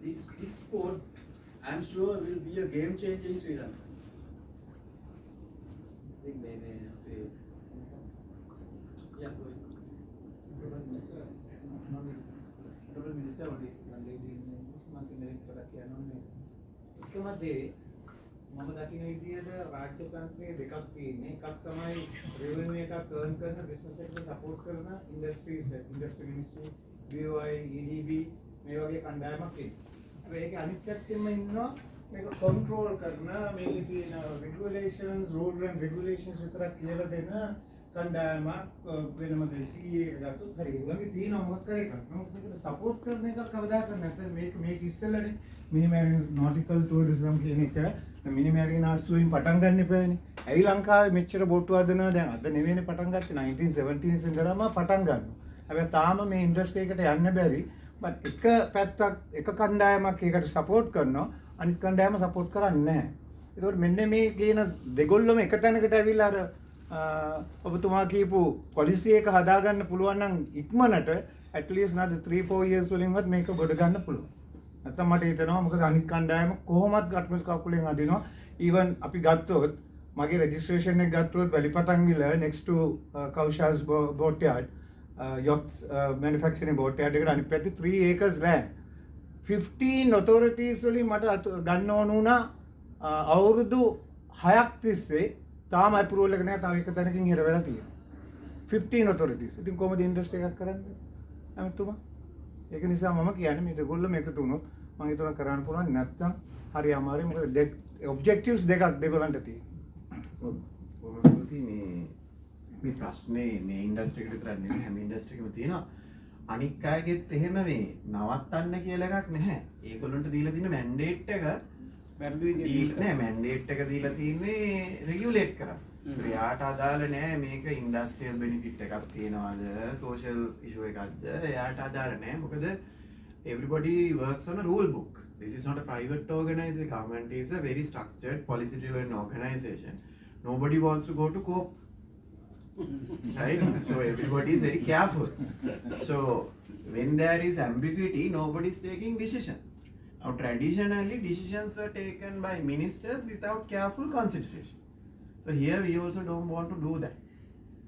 This sport, I'm sure, will be a game changer in Sri Lanka. I think yeah, go ahead. Honorable Minister, only one lady in English, එකම දේ මම දකින විදිහට රාජ්‍ය තන්ත්‍රයේ දෙකක් තියෙන්නේ. එකක් තමයි රෙවෙන්යු එකක් earn කරන බිස්නස් එකට සපෝට් කරන industries, industry ministry, BOI, EDB මේ වගේ කණ්ඩායමක් ඉන්නවා. හැබැයි ඒකේ අනිත් පැත්තෙම ඉන්නවා මේක කන්ට්‍රෝල් කරන මේකේ තියෙන රෙගුලේෂන්ස්, රූල් ඇන්ඩ් රෙගුලේෂන්ස් විතරක් කියලා දෙන කණ්ඩායමක් වෙනම CA එක ගත්තොත් හරි ඒගොල්ලන්ගේ තියෙනවා මොකක් කරේ එකක්. නමුත් මේකට සපෝට් කරන එකක් කවදාකවත් නැත්නම් මේක ඉස්සෙල්ලානේ මිනිමැරින් නොටිකල් ටූරිසම් කියන එක මිනිමැරින් ආස්තුවෙන් පටන් ගන්න එපානේ. ඇයි ලංකාවේ මෙච්චර බෝට්ටු හදනවා දැන් අද නෙවෙයිනේ පටන් ගත්තේ 1970s ඉඳලාම පටන් ගන්නවා. හැබැයි තාම මේ ඉන්ඩස්ට්‍රි එකට යන්න බැරි. බට් එක පැත්තක් එක කණ්ඩායමක් ඒකට සපෝට් කරනවා අනිත් කණ්ඩායම සපෝට් කරන්නේ නැහැ. ඒකෝට මෙන්න මේ කියන දෙගොල්ලොම එක තැනකට ඇවිල්ලා අර ඔබතුමා කියපු පොලිසි එක හදාගන්න පුළුවන් නම් ඉක්මනට at least නැද 3-4 years වලින්වත් මේක ගොඩ ගන්න පුළුවන්. නැත්නම් මට හිතෙනවා මොකද අනිත් කණ්ඩායම කොහොමත් ගට්මල් කකුලෙන් අදිනවා. even අපි ගත්තොත් මගේ registration එක ගත්තොත් වැලිපටන්විල next to Kausha's boatyard yacht manufacturing boatyard එකට අනිත් පැත්තේ 3 acres land 15 authorities වලින් මට ගන්න ඕන වුණා අවුරුදු 6ක් තිස්සේ තාම approval එක නැහැ. තව එක තැනකින් හිර වෙලා තියෙනවා 15 authorities. ඉතින් කොහොමද ඉන්ඩස්ට්‍රි එකක් කරන්නේ අමතුමා? ඒක නිසා මම කියන්නේ මේ දෙගොල්ලෝ මේක තුනොත් මම හිතනවා කරන්න පුළුවන්. නැත්නම් හරි අමාරුයි. මොකද ඔබ්ජෙක්ටිව්ස් දෙකක් දෙගොල්ලන්ට තියෙනවා. ඔබතුමී මේ ප්‍රශ්නේ මේ ඉන්ඩස්ට්‍රි එකට විතරක් නෙමෙයි හැම ඉන්ඩස්ට්‍රි එකකම තියෙනවා. අනික් අයගෙත් එහෙම මේ නවත්තන්න කියලා එකක් නැහැ. ඒගොල්ලන්ට දීලා තියෙන මැන්ඩේට් එක වැරදි විදිහට නෑ. මැන්ඩේට් එක දීලා තියෙන්නේ රෙගියුලේට් කරන්න. එයාට අදාළ නෑ මේක ඉන්ඩස්ට්‍රියල් බෙනිෆිට් එකක් තියනවාද සෝෂල් ඉෂුව එකක්ද එයාට අදාළ නෑ. මොකද everybody works on a rule book. This is not a private organization. Government is a very structured policy driven organization. Nobody wants to go to court, right? So everybody is very careful. So when there is ambiguity, nobody is taking decisions. Now traditionally decisions were taken by ministers without careful consideration. So here we also don't want to do that.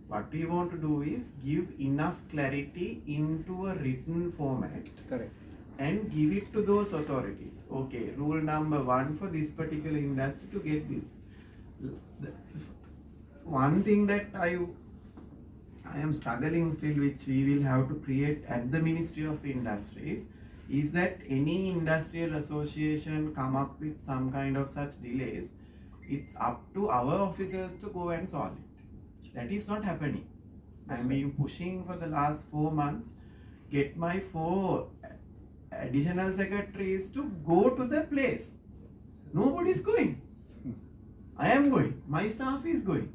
What we want to do is give enough clarity into a written format. Correct. And give it to those authorities. Okay, rule number 1 for this particular industry to get this. One thing that I am struggling still, which we will have to create at the Ministry of Industries, is that any industrial association come up with some kind of such delays, it's up to our officers to go and solve it. That is not happening. I've been pushing for the last 4 months, get my 4 additional secretaries to go to the place. Nobody is going. I am going. My staff is going.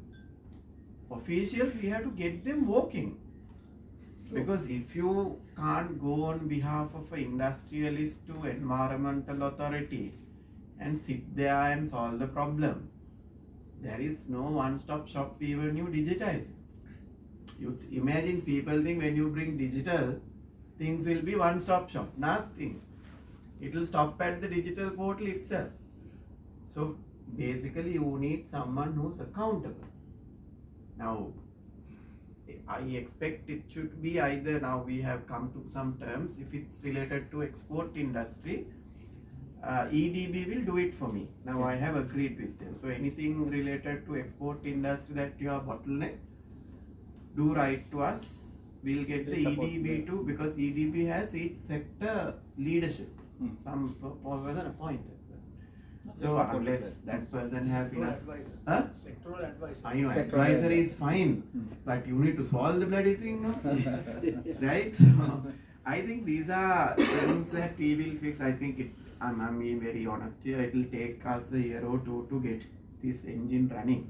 Officials, we have to get them walking. Because if you can't go on behalf of an industrialist to environmental authority and sit there and solve the problem, there is no one-stop shop even you digitize it. You imagine people think when you bring digital, things will be one-stop shop. Nothing. It will stop at the digital portal itself. So basically you need someone who's accountable. Now, I expect it should be either, now we have come to some terms, if it's related to export industry, EDB will do it for me. Now I have agreed with them. So anything related to export industry that you are bottleneck, do write to us. We'll get the EDB too, because EDB has each sector leadership. Some person appointed. So unless that person have enough, Sectoral advisor. I know advisory is fine, but you need to solve the bloody thing, no? Right? So I think these are things that we will fix. I think I'm being very honest here. It will take us a year or two to get this engine running,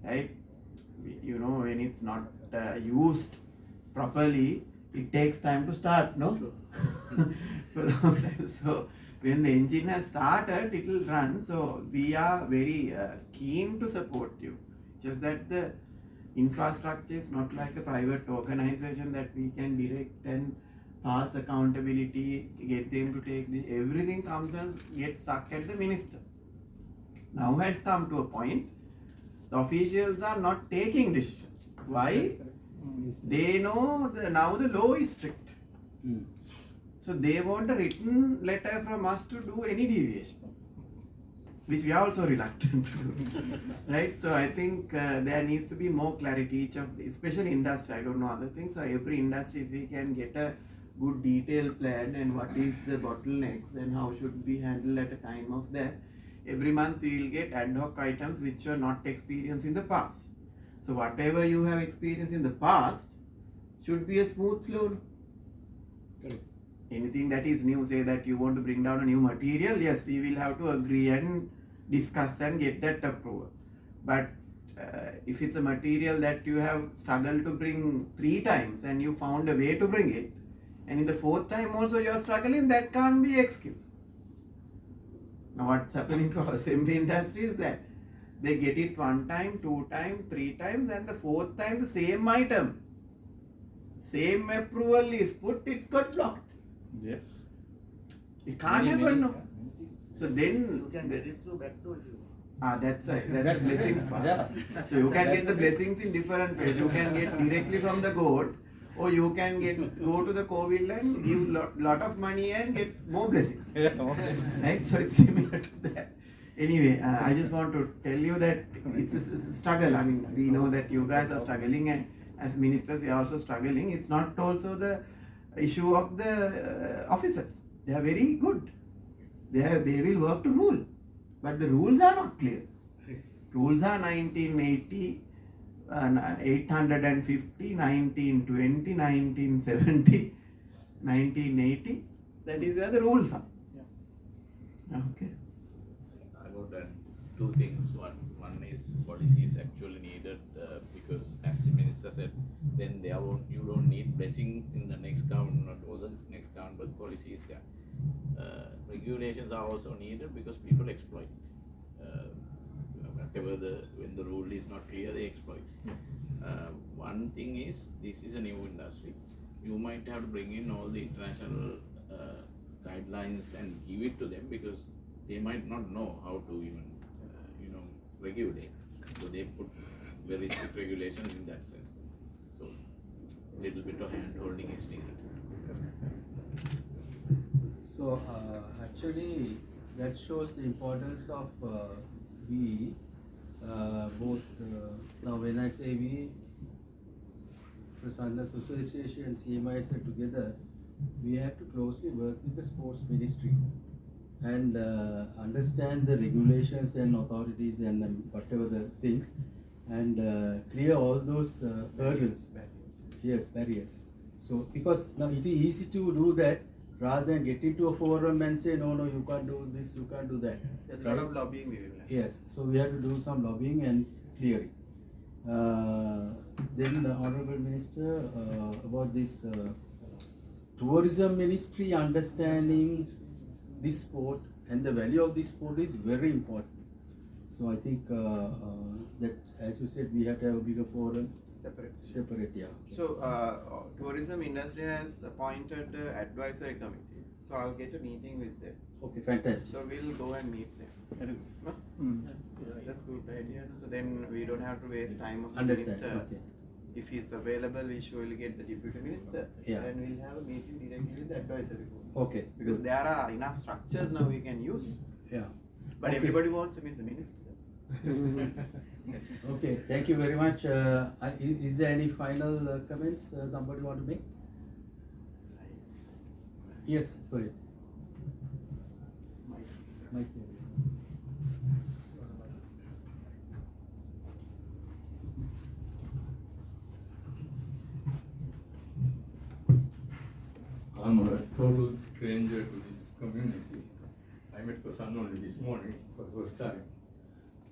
right? You know, when it's not used properly, it takes time to start, no? So when the engine has started, it will run. So we are very keen to support you. Just that the infrastructure is not like a private organization that we can direct and pass accountability, get them to take this, everything comes and gets stuck at the minister. Now has come to a point, the officials are not taking decisions. Why? They know now the law is strict. So they want a written letter from us to do any deviation, which we are also reluctant to do. Right? So I think there needs to be more clarity, each of the, especially industry, I don't know other things, so every industry, if we can get a good detailed plan and what is the bottlenecks and how should be handled at a time of that, every month we will get ad hoc items which were not experienced in the past. So whatever you have experienced in the past should be a smooth flow. Correct. Anything that is new, say that you want to bring down a new material, yes, we will have to agree and discuss and get that approval. But if it's a material that you have struggled to bring 3 times and you found a way to bring it, and in the 4th time also you are struggling, that can't be excuse. Now what's happening to our assembly industry is that they get it 1 time, 2 times, 3 times, and the 4th time the same item, same approval is put, it's got blocked. Yes. It can't happen, no. So then You can get it through back door if you want. that's right, that's the blessings part. Yeah. So you can get the blessings in different ways. You can get directly from the God, or you can go to the Kovil and give lot of money and get more blessings. Right? So it's similar to that. Anyway, I just want to tell you that it's a struggle. I mean, we know that you guys are struggling, and as ministers we are also struggling. It's not also the issue of the officers. They are very good. They will work to rule, but the rules are not clear. Rules are 1980, 850, 1920, 1970, 1980. That is where the rules are. Okay. I would add 2 things. One is policy is actually needed because, as the minister said, then you don't need blessing in the next government, not all the next government, but policy is there. Regulations are also needed because people exploit. When the rule is not clear, they exploit. One thing is, this is a new industry. You might have to bring in all the international guidelines and give it to them because they might not know how to even, regulate. So they put very strict regulations in that sense. So little bit of hand holding is needed. So actually that shows the importance of we both now when I say we, Prasanna's Association and CMIS are together, we have to closely work with the sports ministry and understand the regulations and authorities and whatever the things, and clear all those hurdles. Yes, barriers. So because now it is easy to do that rather than get into a forum and say no, you can't do this, you can't do that. There's a lot of lobbying we will have. Yes, so we have to do some lobbying and clearing. Then the Honorable Minister about this tourism ministry understanding this sport and the value of this sport is very important. So I think that, as you said, we have to have a bigger forum. Separate, yeah. So tourism industry has appointed advisory committee. So I'll get a meeting with them. Okay, fantastic. So we'll go and meet them. No? That's good idea. So then we don't have to waste time of the Understand, minister. okay. If he's available, we surely get the deputy minister. Yeah. And we'll have a meeting directly with the advisory board. Okay. Because good. there are enough structures now we can use. Yeah. But Okay. everybody wants to meet the minister. Okay, thank you very much. Is there any final comments somebody want to make? Yes, go ahead. Mike. I'm a total stranger to this community. I met Prasanna only this morning for the first time.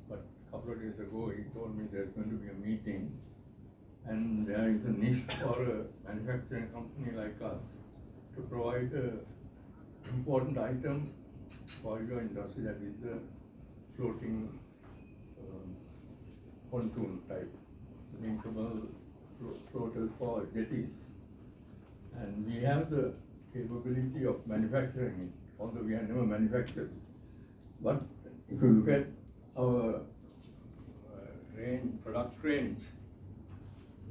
But a couple of days ago, he told me there's going to be a meeting and there is a niche for a manufacturing company like us to provide an important item for your industry, that is the floating pontoon type, linkable floaters for jetties. And we have the capability of manufacturing it, although we have never manufactured. But if you look at our product range,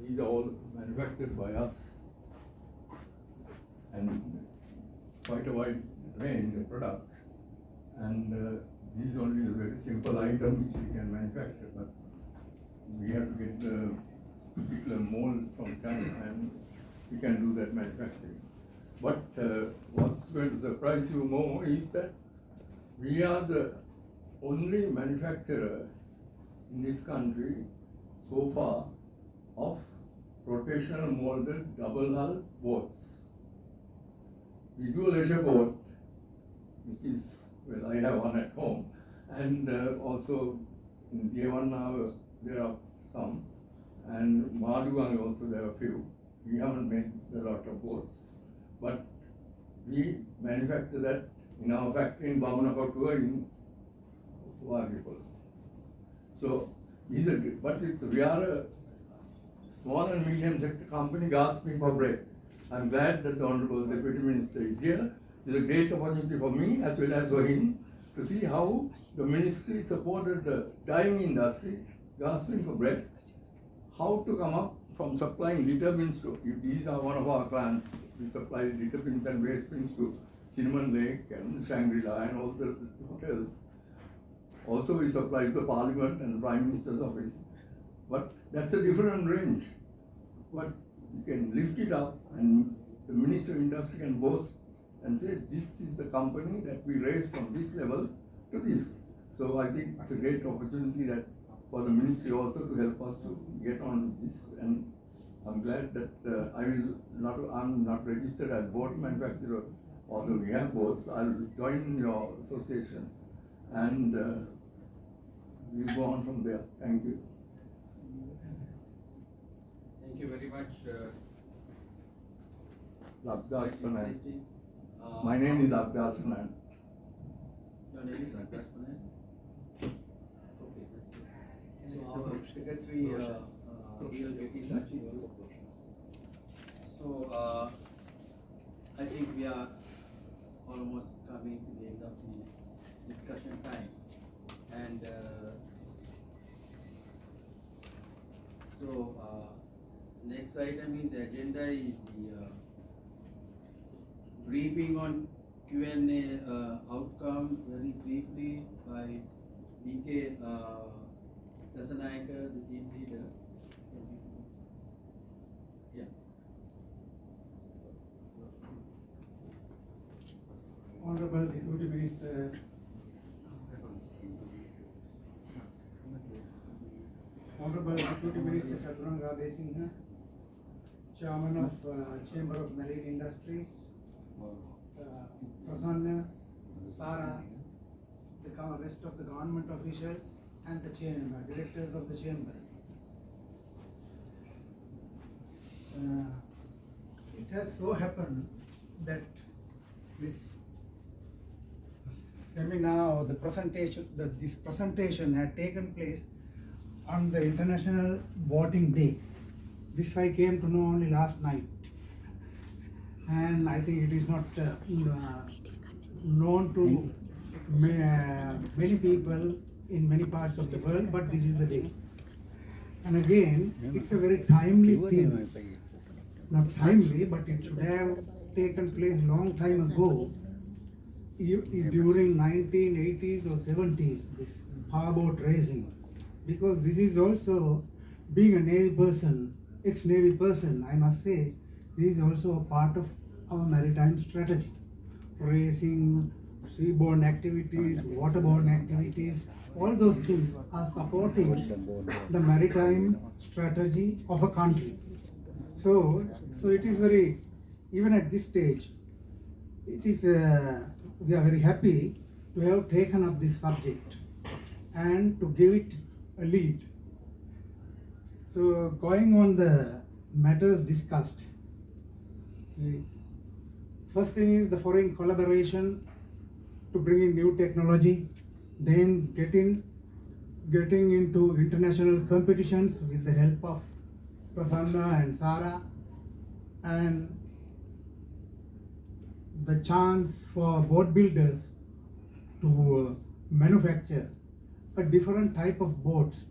these are all manufactured by us, and quite a wide range of products. And these only is a very simple item which we can manufacture, but we have to get the particular molds from China, and we can do that manufacturing. But what's going to surprise you more is that we are the only manufacturer in this country so far of rotational molded double hull boats. We do a leisure boat, which is, well, I have one at home, and also in Devanna there are some, and Madugang also there are a few. We haven't made a lot of boats, but we manufacture that in our factory in Bamanakotua in Wagipol. So these are, but we are a small and medium sector company gasping for bread. I'm glad that the Honorable Deputy Minister is here. It's a great opportunity for me as well as for him to see how the ministry supported the dyeing industry, gasping for bread, how to come up from supplying litter bins to, if these are one of our clients, we supply litter bins and waste bins to Cinnamon Lake and Shangri-La and all the hotels. Also we supply to the Parliament and the Prime Minister's office. But that's a different range. But you can lift it up and the Minister of Industry can boast and say, this is the company that we raised from this level to this. So I think it's a great opportunity that for the ministry also to help us to get on this, and I'm glad that I'm not registered as boat manufacturer, although we have boats. I'll join your association and we'll go on from there. Thank you. Thank you very much. Labdas Panan. Christy. My name is Labdas Panan. Your name is Labdas Panan? Okay, that's good. So our secretary will get in touch with you. So I think we are almost coming to the end of the discussion time, and so next item in the agenda is the briefing on Q&A outcome very briefly by BK Dasanayaka, the team leader. Yeah. Honorable Deputy Minister, Honorable Deputy Minister Chaturanga Desingha, Chairman of Chamber of Marine Industries, Prasanna, Sara, the rest of the government officials, and the directors of the chambers. It has so happened that this seminar or this presentation had taken place on the International Boating Day. This I came to know only last night, and I think it is not known to many people in many parts of the world, but this is the day. And again, it's a very timely thing. Not timely, but it should have taken place long time ago, during 1980s or 70s, this powerboat racing. Because this is also, being a Navy person, ex-Navy person, I must say, this is also a part of our maritime strategy. Racing, seaborne activities, waterborne activities, all those things are supporting the maritime strategy of a country. So it is very, even at this stage, it is, we are very happy to have taken up this subject and to give it a lead. So going on the matters discussed, the first thing is the foreign collaboration to bring in new technology, then getting into international competitions with the help of Prasanna and Sara, and the chance for boat builders to manufacture a different type of boats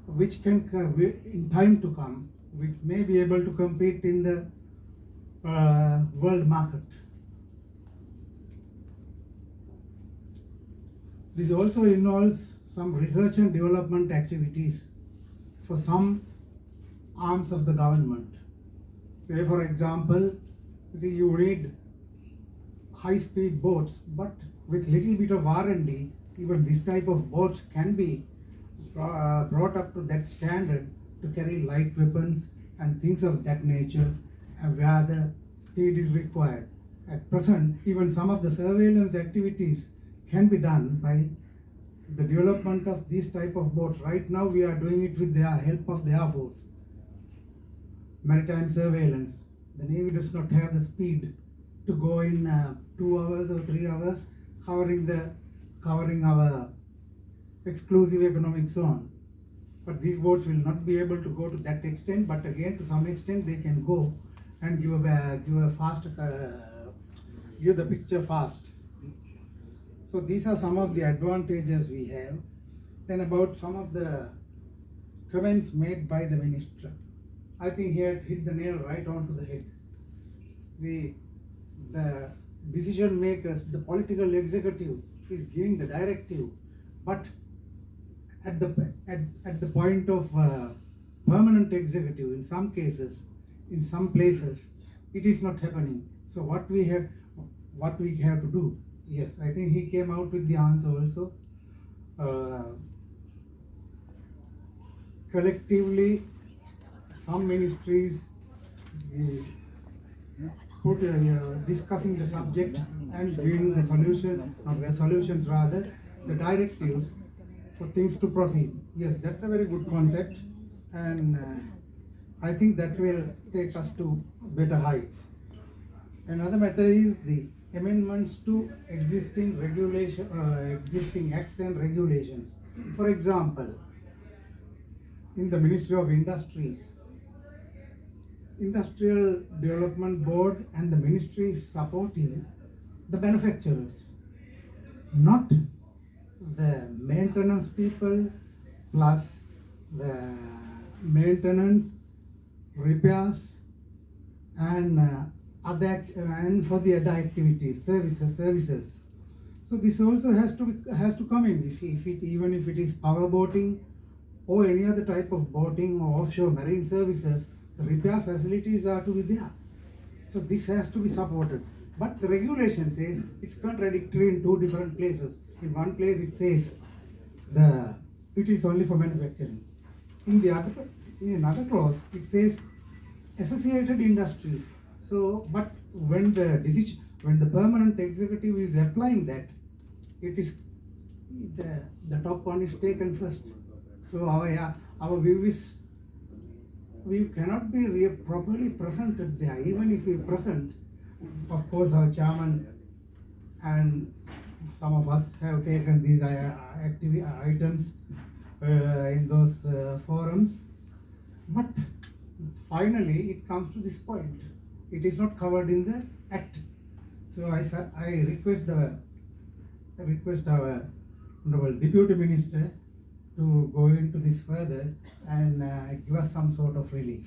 which can in time to come, which may be able to compete in the world market. This also involves some research and development activities for some arms of the government. Say for example, you need high-speed boats, but with little bit of R&D, even this type of boats can be brought up to that standard to carry light weapons and things of that nature, where the speed is required. At present, even some of the surveillance activities can be done by the development of these type of boats. Right now, we are doing it with the help of the Air Force. Maritime surveillance. The Navy does not have the speed to go in 2 hours or 3 hours covering our exclusive economic zone. But these boats will not be able to go to that extent, but again to some extent they can go and give the picture fast. So these are some of the advantages we have. Then about some of the comments made by the minister. I think he had hit the nail right onto the head. The decision makers, the political executive is giving the directive, but at the point of permanent executive, in some cases, in some places, it is not happening. So what we have to do? Yes, I think he came out with the answer also. Collectively, some ministries discussing the subject and giving the solution, or resolutions rather, the directives for things to proceed. Yes, that's a very good concept, and I think that will take us to better heights. Another matter is the amendments to existing existing acts and regulations. For example, in the Ministry of Industries, Industrial Development Board and the ministry is supporting the manufacturers, not the maintenance people plus the maintenance, repairs, and and for the other activities, services. So this also has to come in. Even if it is power boating or any other type of boating or offshore marine services, the repair facilities are to be there. So this has to be supported. But the regulation says it's contradictory in two different places. In one place it says it is only for manufacturing. In another clause it says associated industries. So, but when the permanent executive is applying that, it is the top one is taken first. So our view is we cannot be properly presented there. Even if we present, of course, our chairman and some of us have taken these items in those forums, but finally it comes to this point. It is not covered in the act. So I request our Honorable Deputy Minister to go into this further and give us some sort of relief.